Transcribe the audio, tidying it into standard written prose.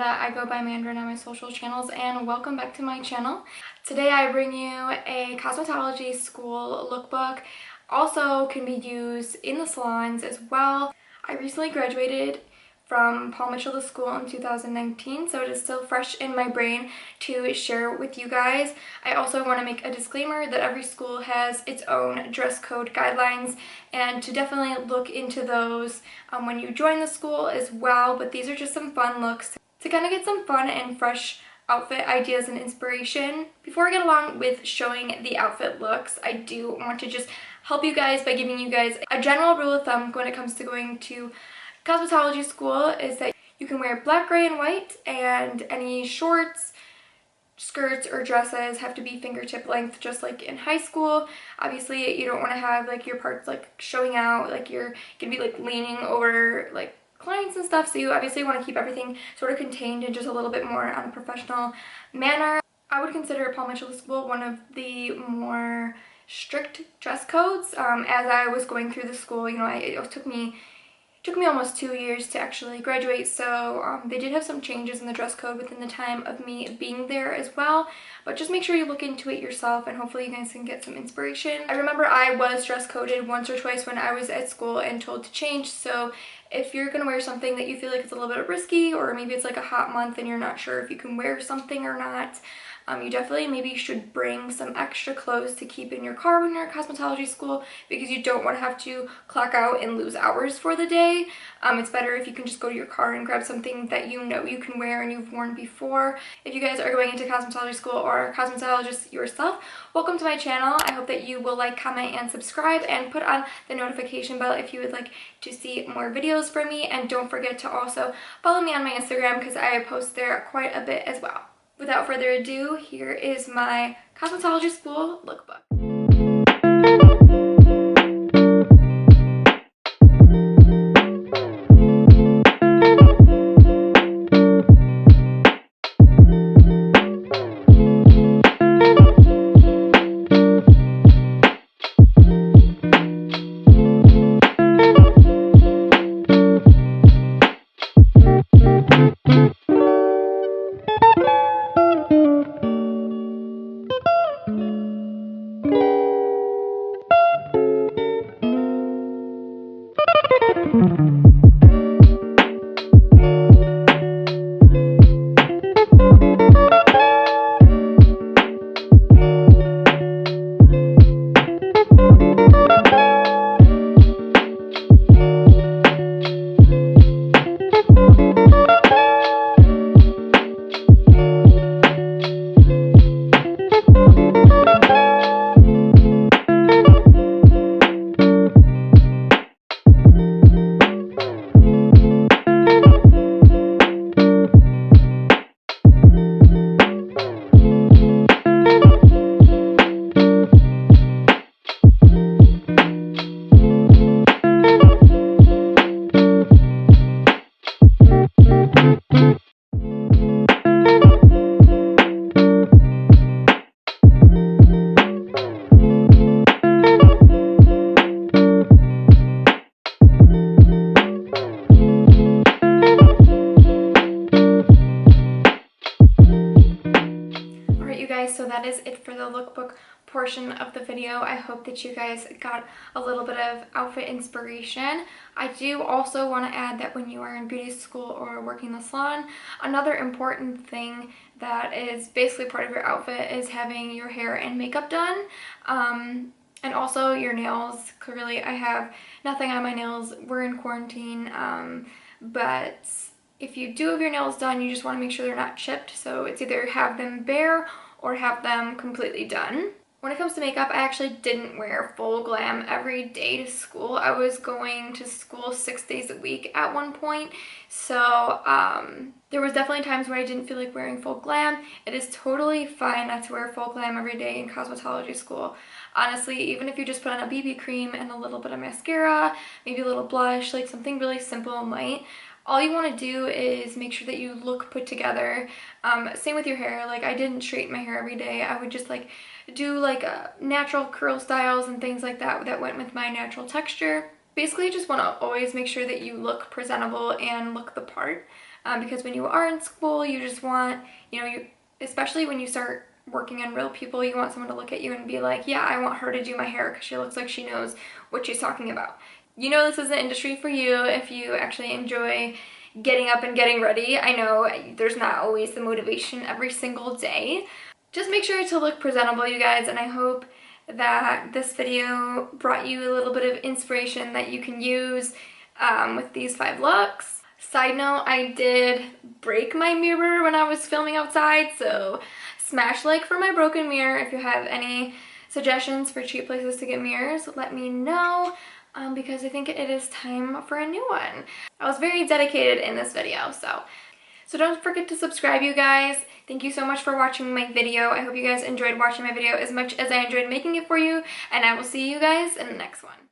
Amanda. I go by Mandarin on my social channels, and welcome back to my channel. Today I bring you a cosmetology school lookbook. Also can be used in the salons as well. I recently graduated from Paul Mitchell School in 2019, so it is still fresh in my brain to share with you guys. I also want to make a disclaimer that every school has its own dress code guidelines, and to definitely look into those when you join the school as well. But these are just some fun looks to kind of get some fun and fresh outfit ideas and inspiration. Before I get along with showing the outfit looks, I do want to just help you guys by giving you guys a general rule of thumb when it comes to going to cosmetology school is that you can wear black, gray, and white, and any shorts, skirts, or dresses have to be fingertip length, just like in high school. Obviously, you don't want to have like your parts like showing out, like you're gonna be like leaning over like clients and stuff, so you obviously want to keep everything sort of contained and just a little bit more on a professional manner. I would consider Paul Mitchell School one of the more strict dress codes. As I was going through the school, you know, it took me almost 2 years to actually graduate, so they did have some changes in the dress code within the time of me being there as well. But just make sure you look into it yourself, and hopefully you guys can get some inspiration. I remember I was dress coded once or twice when I was at school and told to change, so if you're gonna wear something that you feel like it's a little bit risky, or maybe it's like a hot month and you're not sure if you can wear something or not, you definitely maybe should bring some extra clothes to keep in your car when you're at cosmetology school, because you don't want to have to clock out and lose hours for the day. It's better if you can just go to your car and grab something that you know you can wear and you've worn before. If you guys are going into cosmetology school or are a cosmetologist yourself, welcome to my channel. I hope that you will like, comment, and subscribe, and put on the notification bell if you would like to see more videos from me. And don't forget to also follow me on my Instagram, because I post there quite a bit as well. Without further ado, here is my cosmetology school lookbook. So that is it for the lookbook portion of the video. I hope that you guys got a little bit of outfit inspiration. I do also want to add that when you are in beauty school or working in the salon, another important thing that is basically part of your outfit is having your hair and makeup done. And also your nails. Clearly I have nothing on my nails. We're in quarantine, but if you do have your nails done, you just want to make sure they're not chipped. So it's either have them bare or have them completely done. When it comes to makeup, I actually didn't wear full glam every day to school. I was going to school 6 days a week at one point, so there was definitely times where I didn't feel like wearing full glam. It is totally fine not to wear full glam every day in cosmetology school. Honestly, even if you just put on a BB cream and a little bit of mascara, maybe a little blush, like something really simple and light, all you want to do is make sure that you look put together. Same with your hair. Like, I didn't straighten my hair every day. I would just like do like natural curl styles and things like that that went with my natural texture. Basically, you just want to always make sure that you look presentable and look the part. because when you are in school, you just want, you know, especially when you start working on real people, you want someone to look at you and be like, yeah, I want her to do my hair because she looks like she knows what she's talking about. You know, this is the industry for you if you actually enjoy getting up and getting ready. I know there's not always the motivation every single day. Just make sure to look presentable, you guys, and I hope that this video brought you a little bit of inspiration that you can use with these 5 looks. Side note, I did break my mirror when I was filming outside, so smash like for my broken mirror. If you have any suggestions for cheap places to get mirrors, let me know, because I think it is time for a new one. I was very dedicated in this video, so don't forget to subscribe, you guys. Thank you so much for watching my video. I hope you guys enjoyed watching my video as much as I enjoyed making it for you, and I will see you guys in the next one.